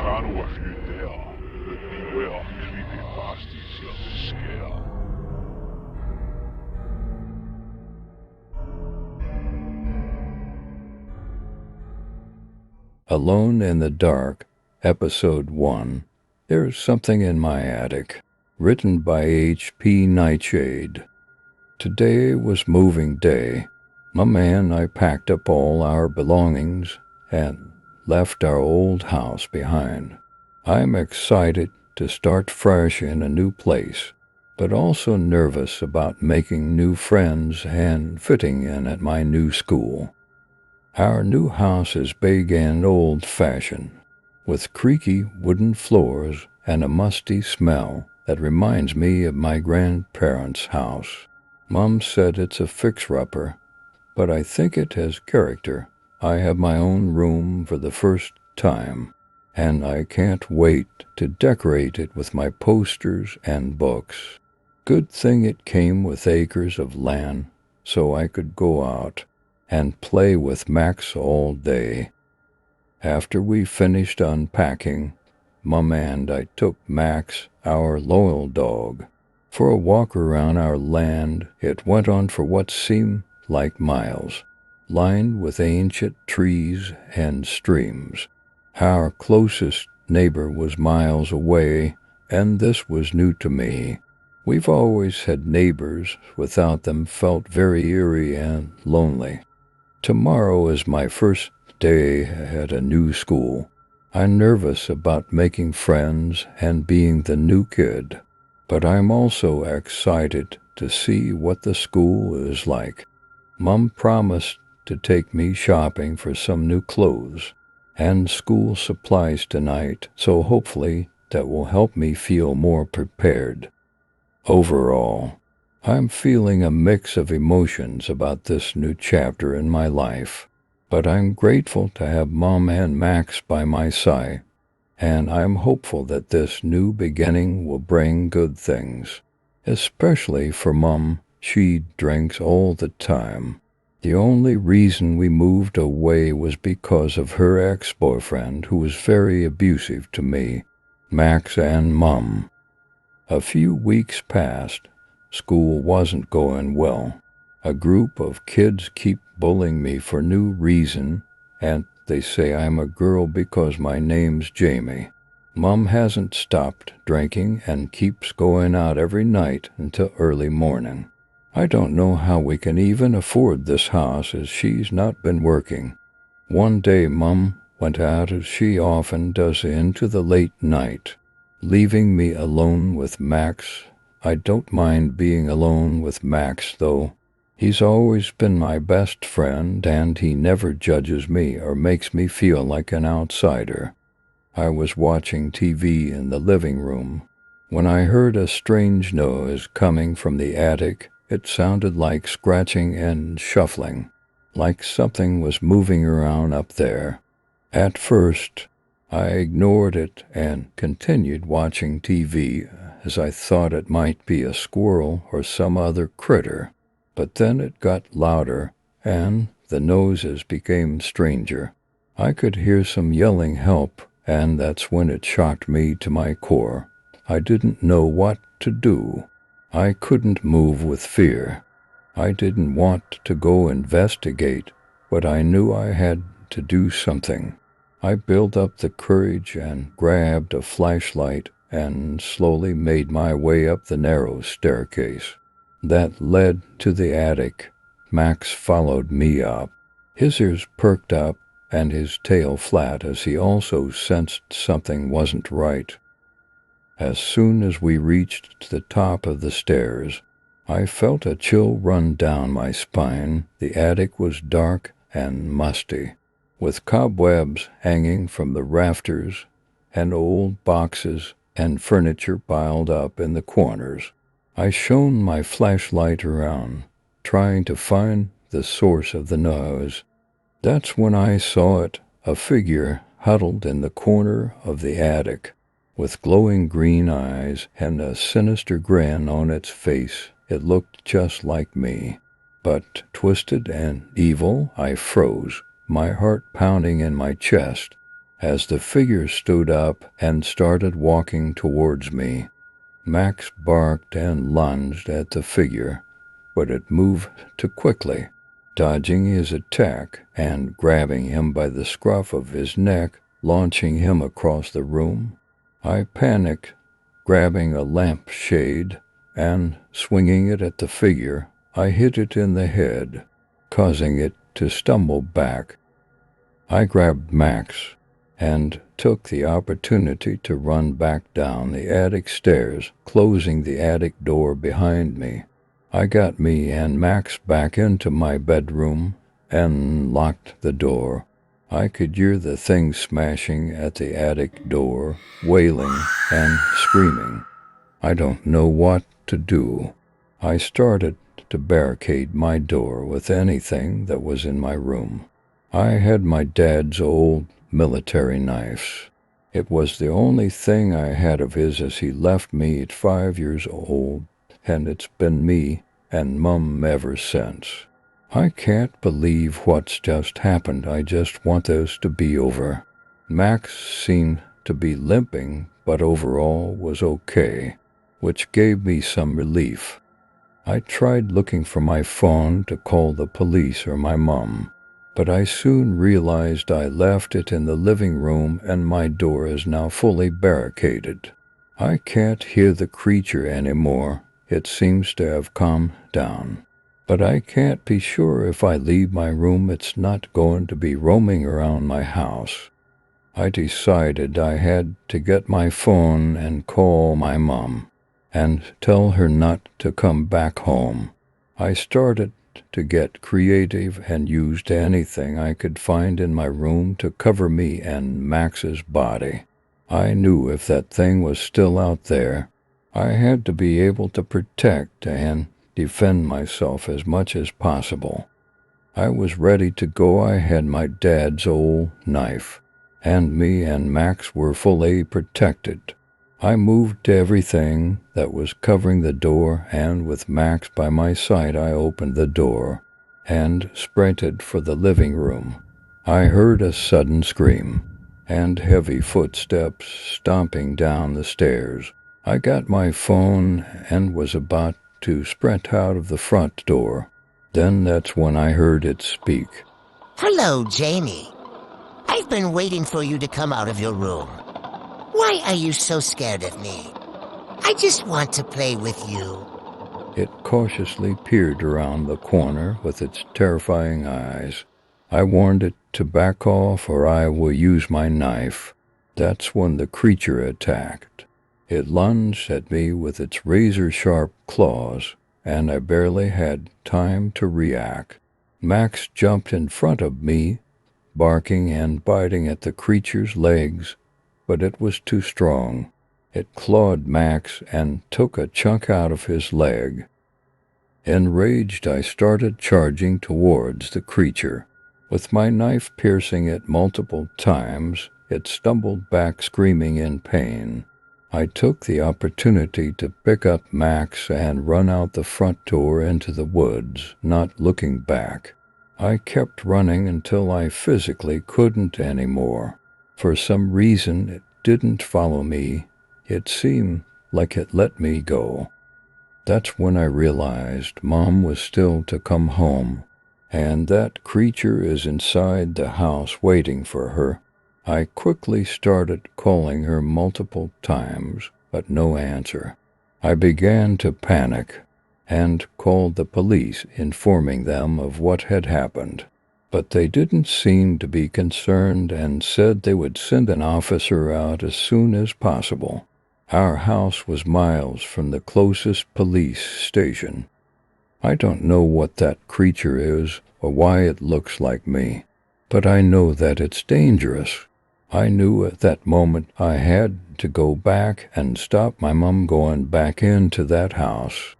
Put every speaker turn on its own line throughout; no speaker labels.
I don't know if you're there, but beware creepypasta's here to scare.
Alone in the Dark, Episode 1, There's Something in My Attic, written by H.P. Nightshade. Today was moving day. Mum and I packed up all our belongings and left our old house behind. I'm excited to start fresh in a new place, but also nervous about making new friends and fitting in at my new school. Our new house is big and old-fashioned, with creaky wooden floors and a musty smell that reminds me of my grandparents' house. Mum said it's a fixer-upper, but I think it has character. I have my own room for the first time, and I can't wait to decorate it with my posters and books. Good thing it came with acres of land, so I could go out and play with Max all day. After we finished unpacking, Mum and I took Max, our loyal dog, for a walk around our land. It went on for what seemed like miles, lined with ancient trees and streams. Our closest neighbor was miles away, and this was new to me. We've always had neighbors. Without them felt very eerie and lonely. Tomorrow is my first day at a new school. I'm nervous about making friends and being the new kid, but I'm also excited to see what the school is like. Mum promised to take me shopping for some new clothes and school supplies tonight, so hopefully that will help me feel more prepared. Overall, I'm feeling a mix of emotions about this new chapter in my life, but I'm grateful to have Mom and Max by my side, and I'm hopeful that this new beginning will bring good things, especially for Mom. She drinks all the time. The only reason we moved away was because of her ex-boyfriend, who was very abusive to me, Max, and Mom. A few weeks passed. School wasn't going well. A group of kids keep bullying me for no reason, and they say I'm a girl because my name's Jamie. Mum hasn't stopped drinking and keeps going out every night until early morning. I don't know how we can even afford this house, as she's not been working. One day Mum went out, as she often does, into the late night, leaving me alone with Max. I don't mind being alone with Max, though. He's always been my best friend, and he never judges me or makes me feel like an outsider. I was watching TV in the living room when I heard a strange noise coming from the attic. It sounded like scratching and shuffling, like something was moving around up there. At first, I ignored it and continued watching TV, as I thought it might be a squirrel or some other critter. But then it got louder, and the noises became stranger. I could hear some yelling help, and that's when it shocked me to my core. I didn't know what to do. I couldn't move with fear. I didn't want to go investigate, but I knew I had to do something. I built up the courage and grabbed a flashlight and slowly made my way up the narrow staircase that led to the attic. Max followed me up, his ears perked up and his tail flat, as he also sensed something wasn't right. As soon as we reached the top of the stairs, I felt a chill run down my spine. The attic was dark and musty, with cobwebs hanging from the rafters and old boxes and furniture piled up in the corners. I shone my flashlight around, trying to find the source of the noise. That's when I saw it, a figure huddled in the corner of the attic, with glowing green eyes and a sinister grin on its face. It looked just like me, but twisted and evil. I froze, my heart pounding in my chest. as the figure stood up and started walking towards me. Max barked and lunged at the figure, but it moved too quickly, dodging his attack and grabbing him by the scruff of his neck, launching him across the room. I panicked, grabbing a lampshade and swinging it at the figure. I hit it in the head, causing it to stumble back. I grabbed Max and took the opportunity to run back down the attic stairs, closing the attic door behind me. I got me and Max back into my bedroom and locked the door. I could hear the thing smashing at the attic door, wailing and screaming. I don't know what to do. I started to barricade my door with anything that was in my room. I had my dad's old military knives. It was the only thing I had of his as he left me at 5 years old, and it's been me and Mum ever since. I can't believe what's just happened. I just want this to be over. Max seemed to be limping, but overall was okay, which gave me some relief. I tried looking for my phone to call the police or my mum, but I soon realized I left it in the living room and my door is now fully barricaded. I can't hear the creature anymore. It seems to have calmed down. But I can't be sure if I leave my room it's not going to be roaming around my house. I decided I had to get my phone and call my mom and tell her not to come back home. I started to get creative and used anything I could find in my room to cover me and Max's body. I knew if that thing was still out there, I had to be able to protect and defend myself as much as possible. I was ready to go. I had my dad's old knife, and me and Max were fully protected. I moved everything that was covering the door, and with Max by my side I opened the door and sprinted for the living room. I heard a sudden scream and heavy footsteps stomping down the stairs. I got my phone and was about to sprint out of the front door. Then that's when I heard it speak.
Hello, Jamie. I've been waiting for you to come out of your room. Why are you so scared of me? I just want to play with you.
It cautiously peered around the corner with its terrifying eyes. I warned it to back off or I will use my knife. That's when the creature attacked. It lunged at me with its razor-sharp claws, and I barely had time to react. Max jumped in front of me, barking and biting at the creature's legs, but it was too strong. It clawed Max and took a chunk out of his leg. Enraged, I started charging towards the creature. With my knife piercing it multiple times, it stumbled back screaming in pain. I took the opportunity to pick up Max and run out the front door into the woods, not looking back. I kept running until I physically couldn't anymore. For some reason, it didn't follow me. It seemed like it let me go. That's when I realized Mom was still to come home, and that creature is inside the house waiting for her. I quickly started calling her multiple times, but no answer. I began to panic and called the police, informing them of what had happened. But they didn't seem to be concerned and said they would send an officer out as soon as possible. Our house was miles from the closest police station. I don't know what that creature is or why it looks like me, but I know that it's dangerous. I knew at that moment I had to go back and stop my mom going back into that house.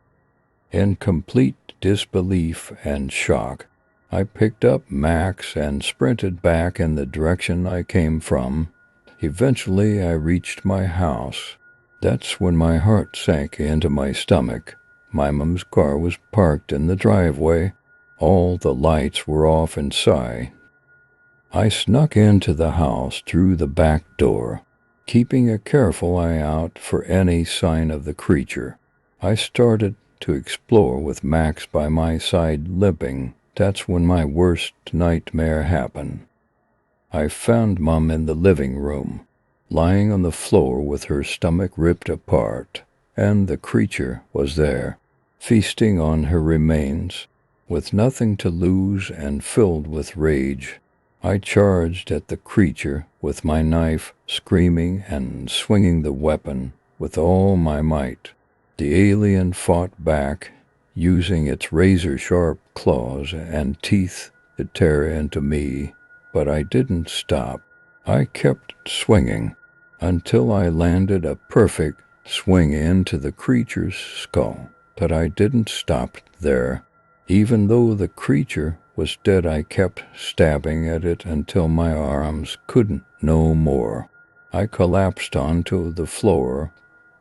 In complete disbelief and shock, I picked up Max and sprinted back in the direction I came from. Eventually, I reached my house. That's when my heart sank into my stomach. My mom's car was parked in the driveway. All the lights were off inside. I snuck into the house through the back door, keeping a careful eye out for any sign of the creature. I started to explore with Max by my side limping. That's when my worst nightmare happened. I found Mum in the living room, lying on the floor with her stomach ripped apart, and the creature was there, feasting on her remains. With nothing to lose and filled with rage, I charged at the creature with my knife, screaming and swinging the weapon with all my might. The alien fought back, using its razor-sharp claws and teeth to tear into me, but I didn't stop. I kept swinging until I landed a perfect swing into the creature's skull. But I didn't stop there. Even though the creature was dead, I kept stabbing at it until my arms couldn't no more. I collapsed onto the floor,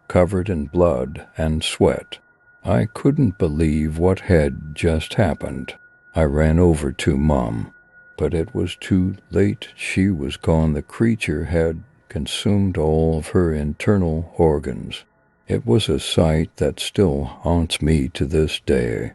covered in blood and sweat. I couldn't believe what had just happened. I ran over to Mum, but it was too late. She was gone. The creature had consumed all of her internal organs. It was a sight that still haunts me to this day.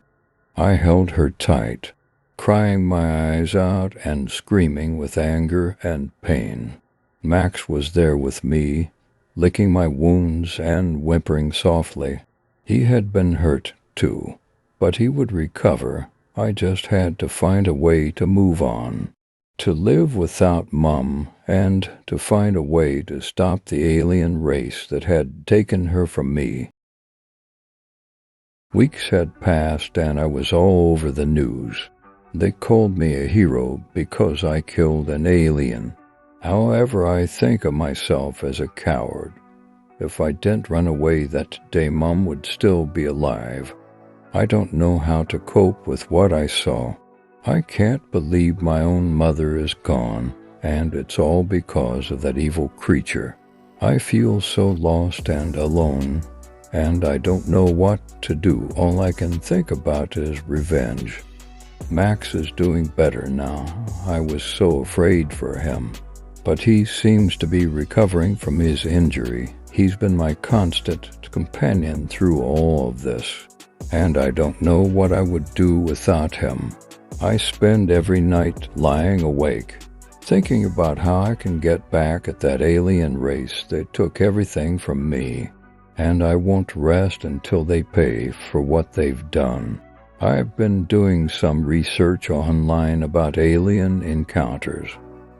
I held her tight, crying my eyes out and screaming with anger and pain. Max was there with me, licking my wounds and whimpering softly. He had been hurt too, but he would recover. I just had to find a way to move on, to live without Mum, and to find a way to stop the alien race that had taken her from me. Weeks had passed and I was all over the news. They called me a hero because I killed an alien. However, I think of myself as a coward. If I didn't run away that day, Mum would still be alive. I don't know how to cope with what I saw. I can't believe my own mother is gone, and it's all because of that evil creature. I feel so lost and alone, and I don't know what to do. All I can think about is revenge. Max is doing better now. I was so afraid for him, but he seems to be recovering from his injury. He's been my constant companion through all of this, and I don't know what I would do without him. I spend every night lying awake, thinking about how I can get back at that alien race that took everything from me, and I won't rest until they pay for what they've done. I've been doing some research online about alien encounters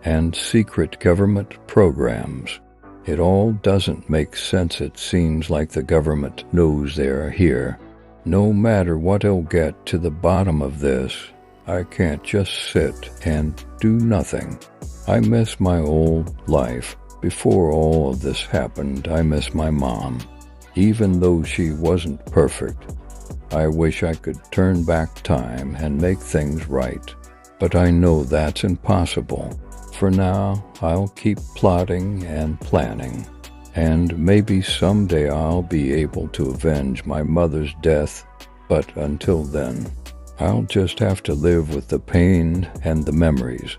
and secret government programs. It all doesn't make sense. It seems like the government knows they're here. No matter what, I'll get to the bottom of this. I can't just sit and do nothing. I miss my old life. Before all of this happened, I miss my mom. Even though she wasn't perfect, I wish I could turn back time and make things right. But I know that's impossible. For now, I'll keep plotting and planning, and maybe someday I'll be able to avenge my mother's death, but until then, I'll just have to live with the pain and the memories.